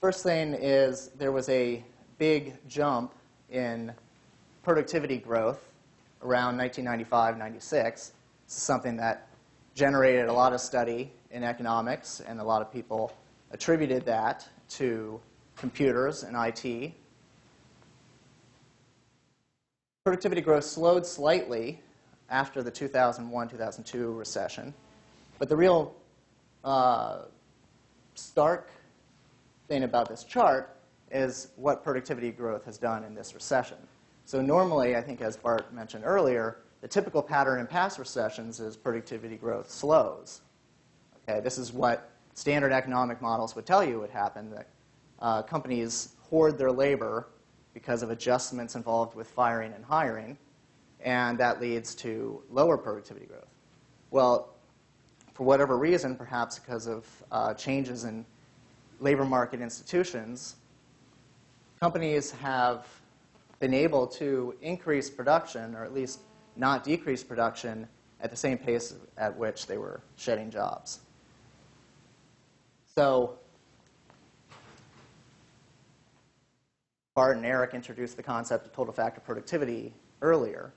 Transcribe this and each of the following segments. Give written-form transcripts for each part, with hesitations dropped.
First thing is there was a big jump in productivity growth around 1995-96. This is something that generated a lot of study in economics, and a lot of people attributed that to computers and IT. Productivity growth slowed slightly after the 2001-2002 recession, but the real stark thing about this chart is what productivity growth has done in this recession. So normally, I think as Bart mentioned earlier, the typical pattern in past recessions is productivity growth slows. Okay, this is what standard economic models would tell you would happen, that companies hoard their labor because of adjustments involved with firing and hiring, and that leads to lower productivity growth. Well, for whatever reason, perhaps because of changes in labor market institutions, companies have been able to increase production, or at least not decrease production, at the same pace at which they were shedding jobs. So Bart and Eric introduced the concept of total factor productivity earlier.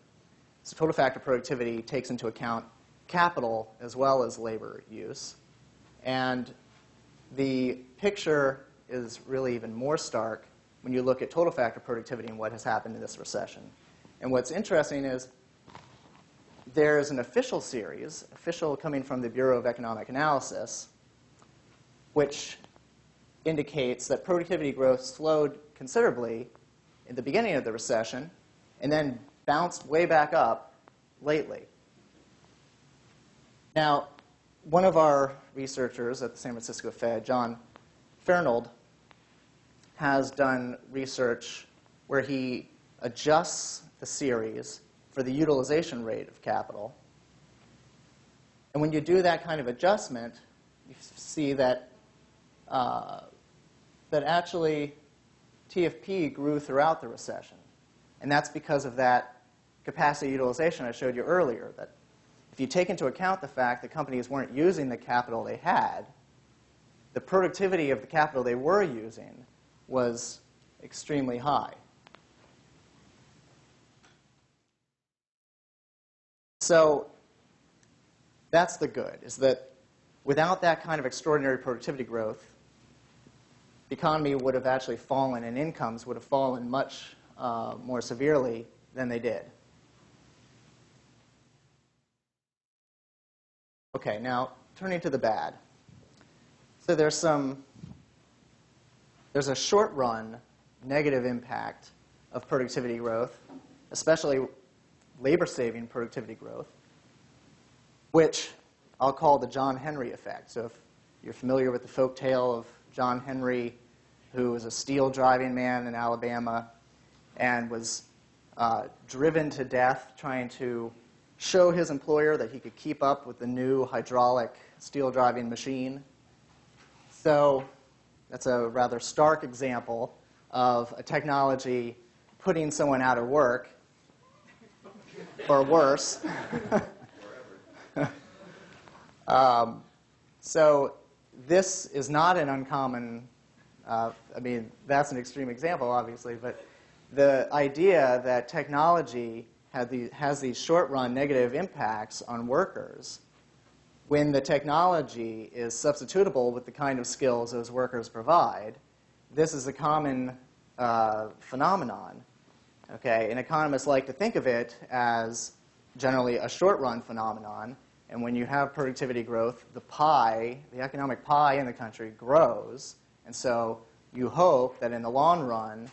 So total factor productivity takes into account capital as well as labor use. And the picture is really even more stark when you look at total factor productivity and what has happened in this recession. And what's interesting is there's an official series, official coming from the Bureau of Economic Analysis, which indicates that productivity growth slowed considerably in the beginning of the recession and then bounced way back up lately. Now, one of our researchers at the San Francisco Fed, John Fernald, has done research where he adjusts the series for the utilization rate of capital. And when you do that kind of adjustment, you see that that actually TFP grew throughout the recession. And that's because of that capacity utilization I showed you earlier, that if you take into account the fact that companies weren't using the capital they had, the productivity of the capital they were using was extremely high. So that's the good, is that without that kind of extraordinary productivity growth, the economy would have actually fallen and incomes would have fallen much more severely than they did. Okay, now turning to the bad. So there's a short-run negative impact of productivity growth, especially labor-saving productivity growth, which I'll call the John Henry effect. So if you're familiar with the folk tale of John Henry, who was a steel driving man in Alabama and was driven to death trying to show his employer that he could keep up with the new hydraulic steel driving machine. So that's a rather stark example of a technology putting someone out of work, or worse. So this is not an uncommon, I mean, that's an extreme example, obviously, but the idea that technology has these short-run negative impacts on workers when the technology is substitutable with the kind of skills those workers provide, this is a common phenomenon. Okay? And economists like to think of it as generally a short-run phenomenon. And when you have productivity growth, the pie, the economic pie in the country grows. And so you hope that in the long run,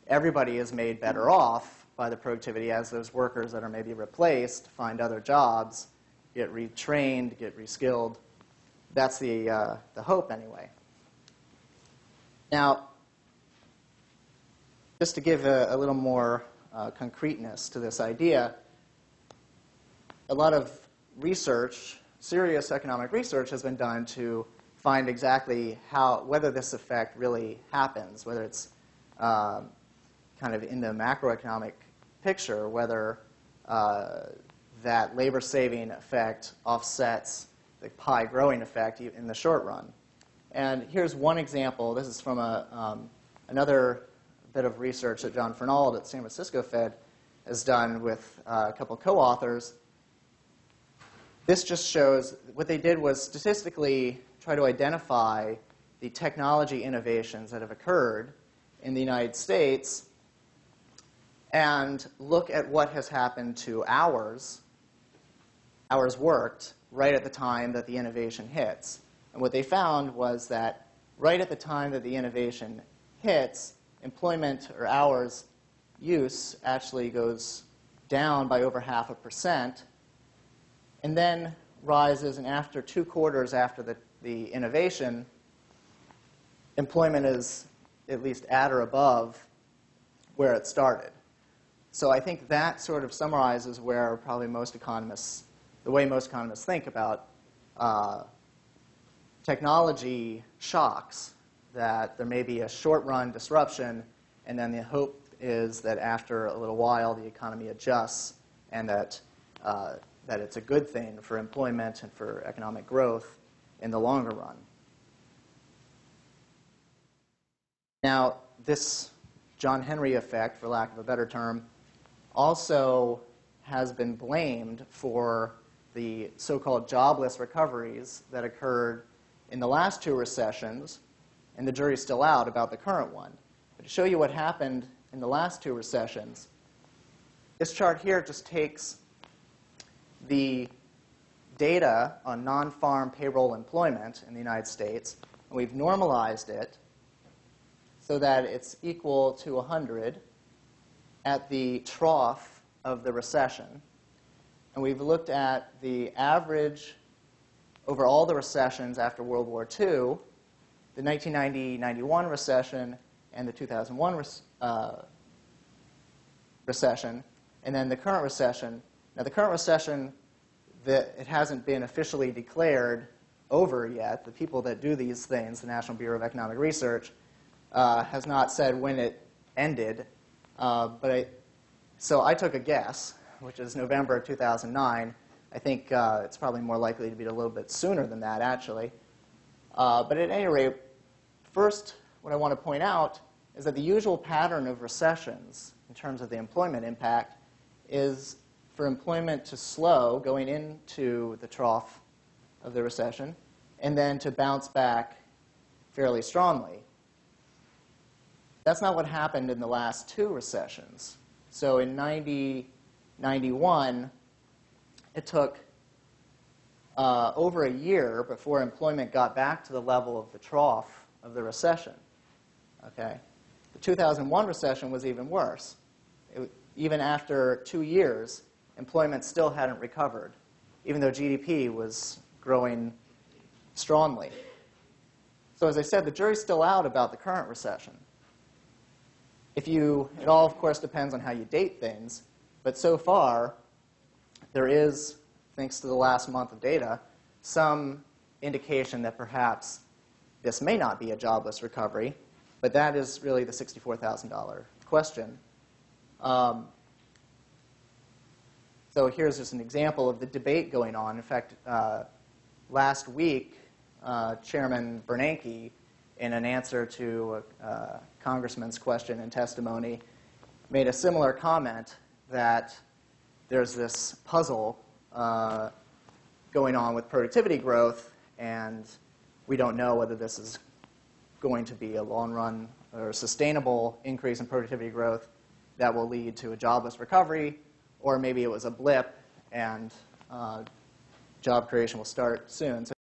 everybody is made better off by the productivity as those workers that are maybe replaced find other jobs, get retrained, get reskilled. That's the hope anyway. Now, just to give a little more concreteness to this idea, a lot of research, serious economic research, has been done to find exactly whether this effect really happens, whether it's kind of in the macroeconomic picture, whether that labor-saving effect offsets the pie-growing effect in the short run. And here's one example. This is from another bit of research that John Fernald at San Francisco Fed has done with a couple co-authors. This just shows what they did was statistically try to identify the technology innovations that have occurred in the United States and look at what has happened to hours worked right at the time that the innovation hits. And what they found was that right at the time that the innovation hits, employment or hours use actually goes down by over 0.5%, and then rises, and after 2 quarters after the innovation, employment is at least at or above where it started. So I think that sort of summarizes where probably the way most economists think about technology shocks, that there may be a short-run disruption, and then the hope is that after a little while the economy adjusts, and that it's a good thing for employment and for economic growth in the longer run. Now, this John Henry effect, for lack of a better term, also has been blamed for the so-called jobless recoveries that occurred in the last 2 recessions, and the jury's still out about the current one. But to show you what happened in the last 2 recessions, this chart here just takes the data on non-farm payroll employment in the United States, and we've normalized it so that it's equal to 100 at the trough of the recession. And we've looked at the average over all the recessions after World War II, the 1990-91 recession and the 2001 recession, and then the current recession. Now, the current recession, it hasn't been officially declared over yet. The people that do these things, the National Bureau of Economic Research, has not said when it ended. So I took a guess, which is November of 2009. I think it's probably more likely to be a little bit sooner than that, actually. But at any rate, first, what I want to point out is that the usual pattern of recessions in terms of the employment impact is for employment to slow going into the trough of the recession and then to bounce back fairly strongly. That's not what happened in the last 2 recessions. So in 90-91, it took over a year before employment got back to the level of the trough of the recession. Okay? The 2001 recession was even worse. Even after 2 years, employment still hadn't recovered, even though GDP was growing strongly. So as I said, the jury's still out about the current recession. It all, of course, depends on how you date things, but so far, there is, thanks to the last month of data, some indication that perhaps this may not be a jobless recovery, but that is really the $64,000 question. So here's just an example of the debate going on. In fact, last week, Chairman Bernanke, in an answer to a congressman's question and testimony, made a similar comment that there's this puzzle going on with productivity growth, and we don't know whether this is going to be a long-run or sustainable increase in productivity growth that will lead to a jobless recovery, or maybe it was a blip and job creation will start soon. So